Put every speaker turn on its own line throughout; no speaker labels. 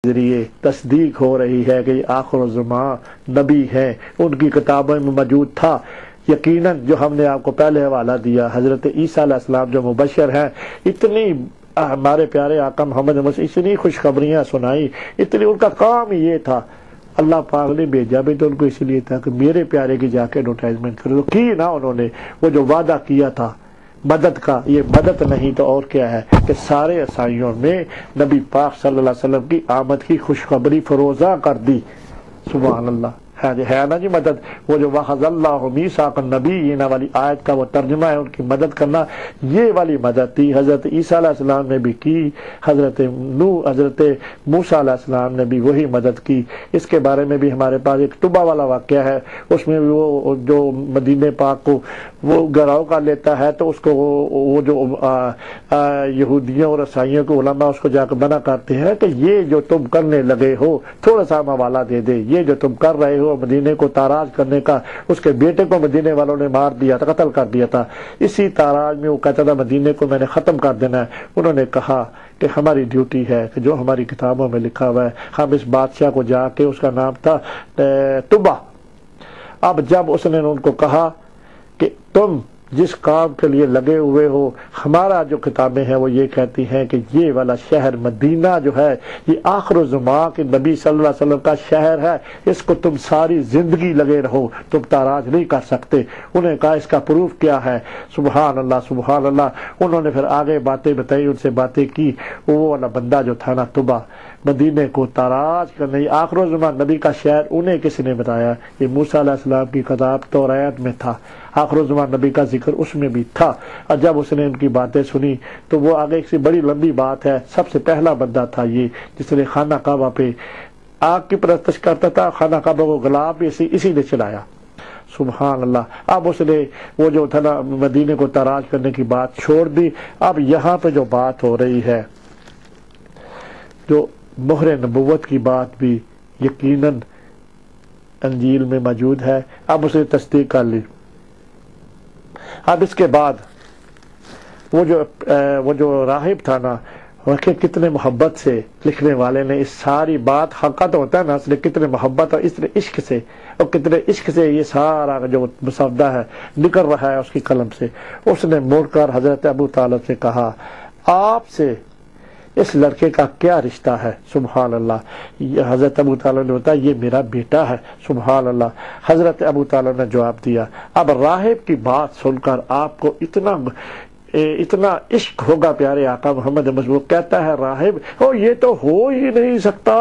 ذریعے تصدیق ہو رہی ہے کہ یہ آخر الزمان نبی ہیں، ان کی کتابوں میں موجود تھا۔ یقیناً جو ہم نے آپ کو پہلے حوالہ دیا، حضرت عیسیٰ علیہ السلام جو مبشر ہیں، اتنی ہمارے پیارے آقا محمد اتنی خوشخبریاں سنائی، اتنی ان کا کام ہی یہ تھا۔ اللہ پاک نے بھیجا بھی تو ان کو اس لیے تھا کہ میرے پیارے کی جا کے ایڈورٹائزمنٹ کرو، تو کی نا انہوں نے وہ جو وعدہ کیا تھا مدد کا، یہ مدد نہیں تو اور کیا ہے کہ سارے عیسائیوں میں نبی پاک صلی اللہ علیہ وسلم کی آمد کی خوشخبری فروزاں کر دی۔ سبحان اللہ، ہے نا جی مدد۔ وہ جو وَأَخَذَ اللَّهُ مِيثَاقَ النَّبِيِّينَ والی آیت کا وہ ترجمہ ہے، ان کی مدد کرنا، یہ والی مدد تھی۔ حضرت عیسیٰ علیہ السلام نے بھی کی، حضرت موسیٰ علیہ السلام نے بھی وہی مدد کی۔ اس کے بارے میں بھی ہمارے پاس ایک طبع والا واقعہ ہے، اس میں وہ جو مدینہ پاک کو وہ گراؤ کر لیتا ہے تو اس کو وہ جو یہودیوں اور عیسائیوں کے علماء اس کو جا کے منع کرتے ہیں کہ یہ جو تم کرنے لگے ہو تھوڑا سا حوالہ دے دے، یہ جو تم کر رہے ہو مدینے کو تاراج کرنے کا، اس کے بیٹے کو مدینے والوں نے مار دیا تھا، قتل کر دیا تھا، اسی تاراج میں وہ کہتا تھا مدینے کو میں نے ختم کر دینا ہے۔ انہوں نے کہا کہ ہماری ڈیوٹی ہے کہ جو ہماری کتابوں میں لکھا ہوا ہے، ہم اس بادشاہ کو جا کے، اس کا نام تھا طبع، اب جب اس نے ان کو کہا کہ تم جس کام کے لیے لگے ہوئے ہو، ہمارا جو کتابیں ہیں وہ یہ کہتی ہیں کہ یہ والا شہر مدینہ جو ہے یہ آخر الزمان کے نبی صلی اللہ علیہ وسلم کا شہر ہے، اس کو تم ساری زندگی لگے رہو، تم تاراج نہیں کر سکتے۔ انہوں نے کہا اس کا پروف کیا ہے؟ سبحان اللہ سبحان اللہ۔ انہوں نے پھر آگے باتیں بتائی، ان سے باتیں کی۔ وہ والا بندہ جو تھا نا طبع، مدینے کو تاراج کرنے، آخر الزمان نبی کا شہر، انہیں کس نے بتایا؟ یہ موسیٰ علیہ السلام کی کتاب توریت میں تھا، آخر الزمان نبی کا ذکر اس میں بھی تھا۔ اور جب اس نے ان کی باتیں سنی تو وہ آگے ایک سی بڑی لمبی بات ہے، سب سے پہلا بندہ تھا یہ جس نے خانہ کعبہ پہ آگ کی پرستش کرتا تھا، خانہ کعبہ کو گلاب بھی اسی نے چلایا۔ سبحان اللہ۔ اب اس نے وہ جو تھا نا مدینے کو تاراج کرنے کی بات چھوڑ دی۔ اب یہاں پہ جو بات ہو رہی ہے، جو مہر نبوت کی بات بھی یقیناً انجیل میں موجود ہے، اب اس نے تصدیق کر لی۔ اب اس کے بعد وہ جو راہب تھا نا، واقعی کتنے محبت سے لکھنے والے نے اس ساری بات، حقیقت ہوتا ہے نا، اس نے کتنے محبت اور اتنے عشق سے، اور کتنے عشق سے یہ سارا جو مسودہ ہے نکل رہا ہے اس کی قلم سے۔ اس نے مڑ کر حضرت ابو طالب سے کہا آپ سے اس لڑکے کا کیا رشتہ ہے؟ سبحان اللہ۔ حضرت ابو طالب نے بتایا یہ میرا بیٹا ہے۔ سبحان اللہ۔ حضرت ابو طالب نے جواب دیا۔ اب راہب کی بات سن کر آپ کو اتنا عشق ہوگا پیارے آقا محمد مصطفیٰ، کہتا ہے راہب یہ تو ہو ہی نہیں سکتا۔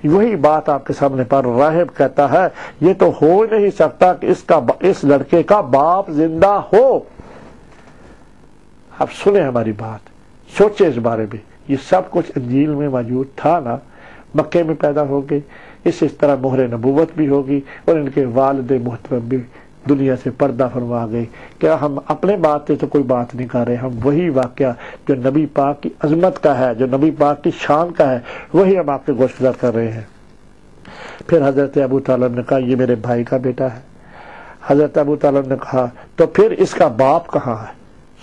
وہی بات آپ کے سامنے پر راہب کہتا ہے یہ تو ہو ہی نہیں سکتا کہ اس لڑکے کا باپ زندہ ہو۔ اب سنیں ہماری بات، سوچے اس بارے میں، یہ سب کچھ انجیل میں موجود تھا نا، مکے میں پیدا ہو گئے، اس طرح مہر نبوت بھی ہوگی، اور ان کے والد محترم بھی دنیا سے پردہ فرما گئے۔ کیا ہم اپنے بات سے تو کوئی بات نہیں کر رہے، ہم وہی واقعہ جو نبی پاک کی عظمت کا ہے، جو نبی پاک کی شان کا ہے، وہی ہم آپ کے گوش گزار کر رہے ہیں۔ پھر حضرت ابو طالب نے کہا یہ میرے بھائی کا بیٹا ہے۔ حضرت ابو طالب نے کہا تو پھر اس کا باپ کہاں ہے؟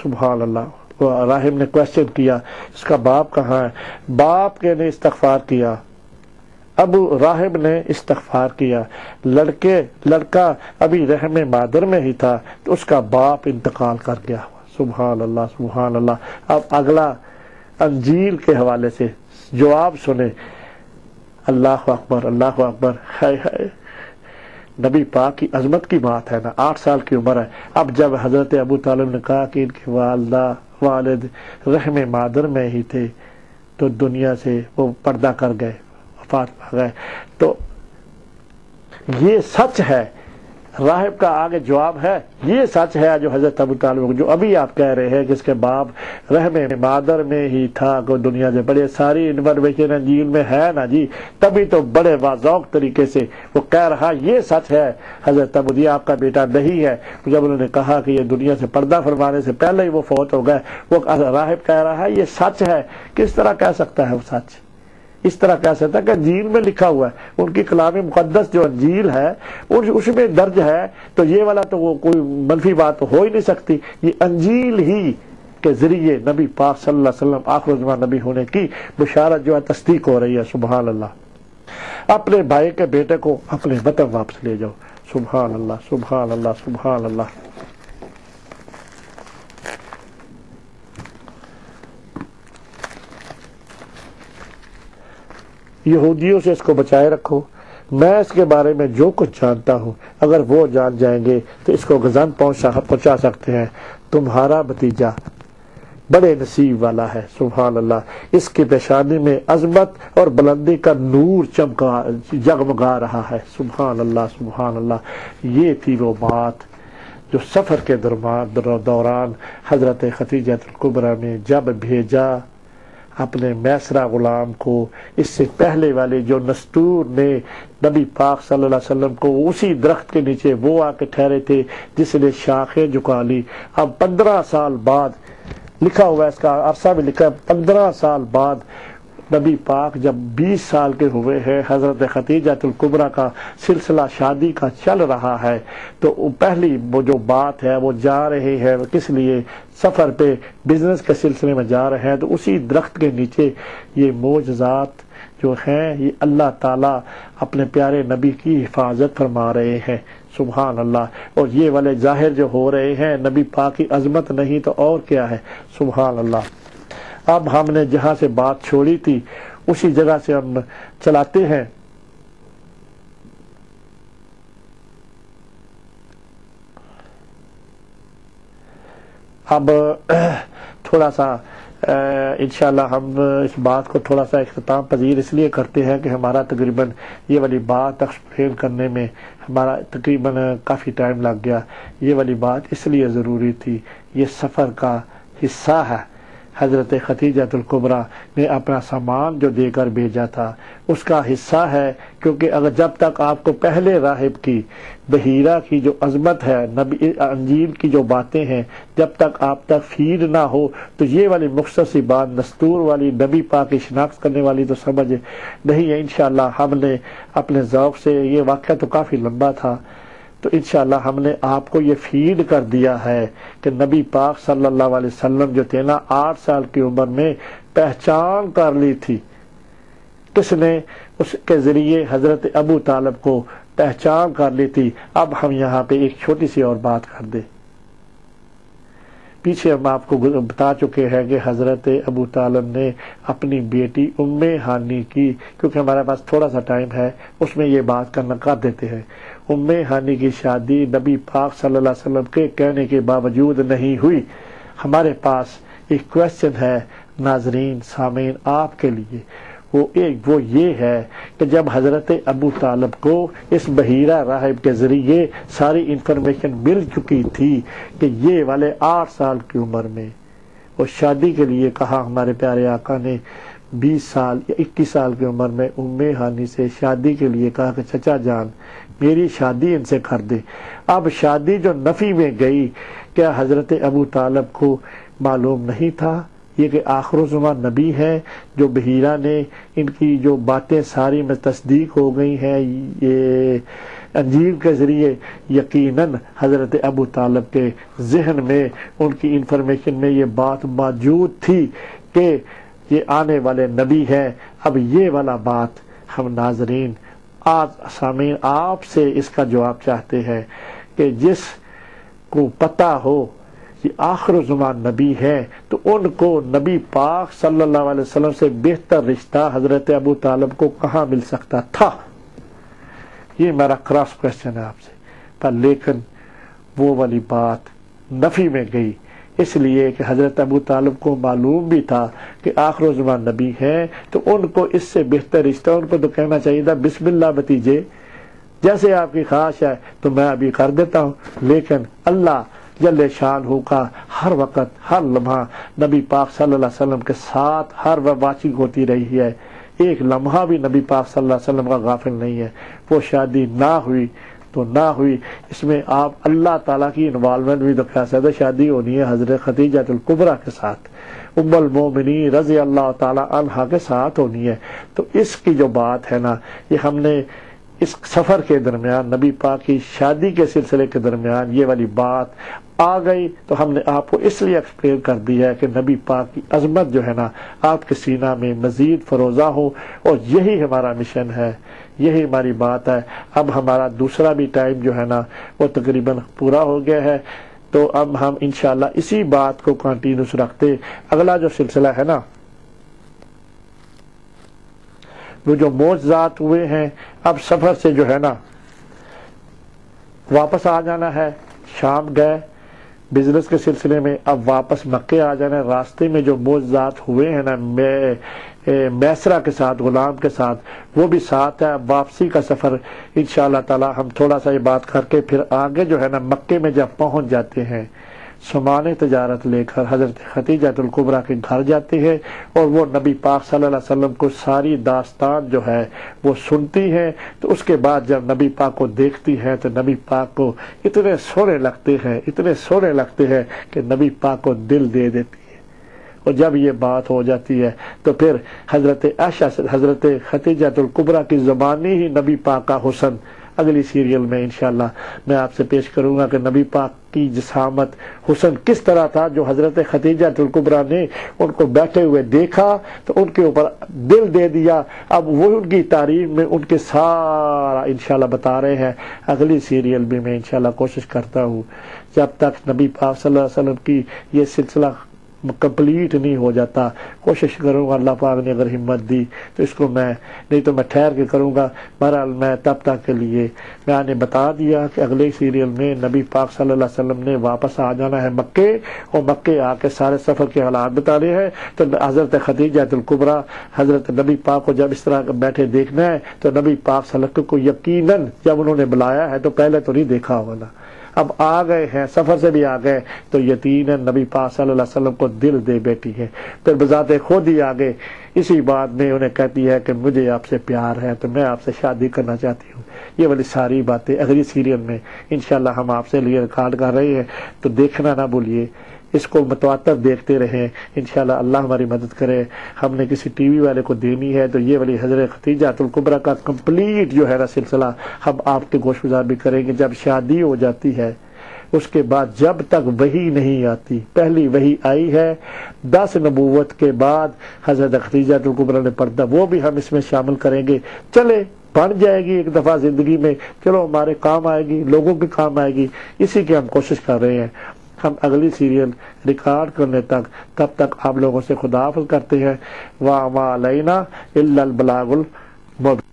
سبحان اللہ۔ راہب نے کوشچن کیا اس کا باپ کہاں ہے؟ باپ کے نے استغفار کیا، راہب نے استغفار کیا، لڑکا ابھی رحم مادر میں ہی تھا تو اس کا باپ انتقال کر گیا۔ سبحان اللہ سبحان اللہ۔ اب اگلا انجیل کے حوالے سے جواب سنیں۔ اللہ اکبر اللہ اکبر۔ ہائے ہائے، نبی پاک کی عظمت کی بات ہے نا، 8 سال کی عمر ہے۔ اب جب حضرت ابو طالب نے کہا کہ ان کے والد رحم مادر میں ہی تھے تو دنیا سے وہ پردہ کر گئے، وفات پا گئے، تو یہ سچ ہے۔ راہب کا آگے جواب ہے یہ سچ ہے جو حضرت ابو طالب جو ابھی آپ کہہ رہے ہیں کہ اس کے باپ رحم مادر میں ہی تھا کہ دنیا سے، بڑے ساری انفارمیشن انجیل میں ہے نا جی، تبھی تو بڑے واضح طریقے سے وہ کہہ رہا یہ سچ ہے حضرت ابو، یہ آپ کا بیٹا نہیں ہے۔ جب انہوں نے کہا کہ یہ دنیا سے پردہ فرمانے سے پہلے ہی وہ فوت ہو گئے، وہ راہب کہہ رہا ہے یہ سچ ہے۔ کس طرح کہہ سکتا ہے وہ سچ؟ اس طرح کہہ سکتا ہے کہ انجیل میں لکھا ہوا ہے، ان کی کلام مقدس جو انجیل ہے اس میں درج ہے، تو یہ والا تو وہ کوئی منفی بات ہو ہی نہیں سکتی۔ یہ انجیل ہی کے ذریعے نبی پاک صلی اللہ علیہ وسلم آخر الزمان نبی ہونے کی بشارت جو ہے تصدیق ہو رہی ہے۔ سبحان اللہ۔ اپنے بھائی کے بیٹے کو اپنے وطن واپس لے جاؤ۔ سبحان اللہ، سبحان اللہ، سبحان اللہ۔ یہودیوں سے اس کو بچائے رکھو۔ میں اس کے بارے میں جو کچھ جانتا ہوں، اگر وہ جان جائیں گے تو اس کو غزن پہنچا سکتے ہیں۔ تمہارا بھتیجا بڑے نصیب والا ہے۔ سبحان اللہ۔ اس کی پیشانی میں عظمت اور بلندی کا نور جگمگا رہا ہے۔ سبحان اللہ، سبحان اللہ۔ یہ تھی وہ بات جو سفر کے دوران حضرت خدیجہ الکبریٰ نے جب بھیجا اپنے میسرہ غلام کو۔ اس سے پہلے والے جو نستور نے نبی پاک صلی اللہ علیہ وسلم کو اسی درخت کے نیچے وہ آ کے ٹھہرے تھے جس نے شاخیں جھکا لی۔ اب 15 سال بعد لکھا ہوا ہے، اس کا عرصہ بھی لکھا ہے، 15 سال بعد نبی پاک جب 20 سال کے ہوئے ہیں، حضرت خدیجہ الکبریٰ کا سلسلہ شادی کا چل رہا ہے، تو پہلی وہ جو بات ہے وہ جا رہے ہیں کس لیے؟ سفر پہ، بزنس کے سلسلے میں جا رہے ہیں، تو اسی درخت کے نیچے یہ معجزات جو ہیں یہ اللہ تعالیٰ اپنے پیارے نبی کی حفاظت فرما رہے ہیں۔ سبحان اللہ۔ اور یہ والے ظاہر جو ہو رہے ہیں نبی پاک کی عظمت نہیں تو اور کیا ہے۔ سبحان اللہ۔ اب ہم نے جہاں سے بات چھوڑی تھی اسی جگہ سے ہم چلاتے ہیں۔ اب تھوڑا سا انشاءاللہ ہم اس بات کو تھوڑا سا اختتام پذیر اس لیے کرتے ہیں کہ ہمارا تقریباً یہ والی بات ایکسپلین کرنے میں ہمارا تقریباً کافی ٹائم لگ گیا۔ یہ والی بات اس لیے ضروری تھی، یہ سفر کا حصہ ہے۔ حضرت خدیجہ الکبریٰ نے اپنا سامان جو دے کر بھیجا تھا اس کا حصہ ہے، کیونکہ اگر جب تک آپ کو پہلے راہب کی بحیرہ کی جو عظمت ہے، نبی انجیل کی جو باتیں ہیں، جب تک آپ تک فیڈ نہ ہو تو یہ والی مختصر بات نستور والی نبی پاک کی شناخت کرنے والی تو سمجھ نہیں ہے۔ انشاءاللہ ہم نے اپنے ذوق سے، یہ واقعہ تو کافی لمبا تھا، تو انشاءاللہ ہم نے آپ کو یہ فیڈ کر دیا ہے کہ نبی پاک صلی اللہ علیہ وسلم جو تھے نا 8 سال کی عمر میں پہچان کر لی تھی۔ کس نے؟ اس کے ذریعے حضرت ابو طالب کو پہچان کر لی تھی۔ اب ہم یہاں پہ ایک چھوٹی سی اور بات کر دیں۔ پیچھے ہم آپ کو بتا چکے ہیں کہ حضرت ابو طالب نے اپنی بیٹی ام ہانی کی، کیونکہ ہمارے پاس تھوڑا سا ٹائم ہے اس میں یہ بات کرنا کر دیتے ہیں۔ ام ہانی کی شادی نبی پاک صلی اللہ علیہ وسلم کے کہنے کے باوجود نہیں ہوئی۔ ہمارے پاس ایک کویسچن ہے ناظرین، سامعین، آپ کے لیے، وہ یہ ہے کہ جب حضرت ابو طالب کو اس بحیرہ راہب کے ذریعے ساری انفارمیشن مل چکی تھی کہ یہ والے 8 سال کی عمر میں وہ شادی کے لیے کہا، ہمارے پیارے آقا نے 20 سال یا 21 سال کی عمر میں ام ہانی سے شادی کے لیے کہا کہ چچا جان میری شادی ان سے کر دے۔ اب شادی جو نفی میں گئی، کیا حضرت ابو طالب کو معلوم نہیں تھا یہ کہ آخر الزمان نبی ہے؟ جو بحیرہ نے ان کی جو باتیں ساری میں تصدیق ہو گئی ہیں یہ انجیل کے ذریعے، یقیناً حضرت ابو طالب کے ذہن میں، ان کی انفارمیشن میں یہ بات موجود تھی کہ یہ آنے والے نبی ہیں۔ اب یہ والا بات ہم ناظرین آج سامعین آپ سے اس کا جواب چاہتے ہیں کہ جس کو پتہ ہو کہ آخر الزمان نبی ہے تو ان کو نبی پاک صلی اللہ علیہ وسلم سے بہتر رشتہ حضرت ابو طالب کو کہاں مل سکتا تھا؟ یہ میرا کراس کویسچن ہے آپ سے۔ پر لیکن وہ والی بات نفی میں گئی، اس لیے کہ حضرت ابو طالب کو معلوم بھی تھا کہ آخر الزمان نبی ہیں، تو ان کو اس سے بہتر رشتہ ان کو تو کہنا چاہیے تھا بسم اللہ بھتیجے، جیسے آپ کی خواہش ہے تو میں ابھی کر دیتا ہوں۔ لیکن اللہ جل شانہ کا ہر وقت ہر لمحہ نبی پاک صلی اللہ علیہ وسلم کے ساتھ ہر واچنگ ہوتی رہی ہے، ایک لمحہ بھی نبی پاک صلی اللہ علیہ وسلم کا غافل نہیں ہے۔ وہ شادی نہ ہوئی تو نہ ہوئی، اس میں آپ اللہ تعالیٰ کی انوالومنٹ بھی تو کہہ سکتے۔ شادی ہونی ہے حضرت خدیجہ الکبریٰ کے ساتھ، ام المومنین رضی اللہ تعالیٰ عنہا کے ساتھ ہونی ہے۔ تو اس کی جو بات ہے نا، یہ ہم نے اس سفر کے درمیان نبی پاک کی شادی کے سلسلے کے درمیان یہ والی بات آ گئی تو ہم نے آپ کو اس لیے ایکسپلین کر دیا ہے کہ نبی پاک کی عظمت جو ہے نا آپ کے سینہ میں مزید فروزہ ہو، اور یہی ہمارا مشن ہے، یہی ہماری بات ہے۔ اب ہمارا دوسرا بھی ٹائم جو ہے نا وہ تقریباً پورا ہو گیا ہے، تو اب ہم انشاءاللہ اسی بات کو کنٹینیوس رکھتے اگلا جو سلسلہ ہے نا، وہ جو معجزات ہوئے ہیں، اب سفر سے جو ہے نا واپس آ جانا ہے، شام گئے بزنس کے سلسلے میں، اب واپس مکے آ جانا ہے۔ راستے میں جو معجزات ہوئے ہیں نا میسرہ کے ساتھ، غلام کے ساتھ، وہ بھی ساتھ ہے۔ واپسی کا سفر انشاءاللہ تعالی ہم تھوڑا سا یہ بات کر کے پھر آگے جو ہے نا مکے میں جب پہنچ جاتے ہیں، سامان تجارت لے کر حضرت خدیجہ الکبریٰ کے گھر جاتے ہیں، اور وہ نبی پاک صلی اللہ علیہ وسلم کو ساری داستان جو ہے وہ سنتی ہیں۔ تو اس کے بعد جب نبی پاک کو دیکھتی ہیں تو نبی پاک کو اتنے سونے لگتے ہیں، اتنے سونے لگتے ہیں کہ نبی پاک کو دل دے دیتی ہے۔ اور جب یہ بات ہو جاتی ہے تو پھر حضرت عائشہ حضرت خدیجہ الکبریٰ کی زبانی ہی نبی پاک کا حسن اگلی سیریل میں انشاءاللہ میں آپ سے پیش کروں گا کہ نبی پاک کی جسامت حسن کس طرح تھا، جو حضرت خدیجہ الکبریٰ نے ان کو بیٹھے ہوئے دیکھا تو ان کے اوپر دل دے دیا۔ اب وہ ان کی تعریف میں ان کے سارا انشاءاللہ بتا رہے ہیں، اگلی سیریل بھی میں انشاءاللہ کوشش کرتا ہوں جب تک نبی پاک صلی اللہ علیہ وسلم کی یہ سلسلہ کمپلیٹ نہیں ہو جاتا، کوشش کروں گا، اللہ پاک نے اگر ہمت دی تو اس کو میں، نہیں تو میں ٹھہر کے کروں گا۔ بہرحال میں تب تک کے لیے میں نے بتا دیا کہ اگلے سیریل میں نبی پاک صلی اللہ علیہ وسلم نے واپس آ جانا ہے مکے، اور مکے آ کے سارے سفر کے حالات بتانے ہیں۔ تو حضرت خدیجہ الکبریٰ حضرت نبی پاک کو جب اس طرح بیٹھے دیکھنا ہے تو نبی پاک صلی اللہ علیہ وسلم کو یقیناً جب انہوں نے بلایا ہے تو پہلے تو نہیں دیکھا ہوگا، اب آ گئے ہیں، سفر سے بھی آ گئے تو یقیناً نبی پاک صلی اللہ علیہ وسلم کو دل دے بیٹھی ہے۔ پھر بذات خود ہی آگے اسی بات میں انہیں کہتی ہے کہ مجھے آپ سے پیار ہے تو میں آپ سے شادی کرنا چاہتی ہوں۔ یہ والی ساری باتیں اگلی سیریل میں انشاءاللہ ہم آپ سے لیے ریکارڈ کر رہے ہیں، تو دیکھنا نہ بھولیے، اس کو متواتر دیکھتے رہیں انشاءاللہ، اللہ ہماری مدد کرے۔ ہم نے کسی ٹی وی والے کو دینی ہے تو یہ والی حضرت خدیجہ الکبریٰ کا کمپلیٹ جو ہے نا سلسلہ ہم آپ کے گوش گزار بھی کریں گے۔ جب شادی ہو جاتی ہے اس کے بعد جب تک وحی نہیں آتی، پہلی وحی آئی ہے 10 نبوت کے بعد حضرت خدیجہ الکبریٰ نے پردہ، وہ بھی ہم اس میں شامل کریں گے۔ چلے بن جائے گی ایک دفعہ زندگی میں، چلو ہمارے کام آئے گی، لوگوں کے کام آئے گی، اسی کی ہم کوشش کر رہے ہیں۔ ہم اگلی سیریل ریکارڈ کرنے تک، تب تک آپ لوگوں سے خداحافظ کرتے ہیں۔ وَمَا عَلَيْنَا إِلَّا الْبَلَاغُ الْمُبِينُ۔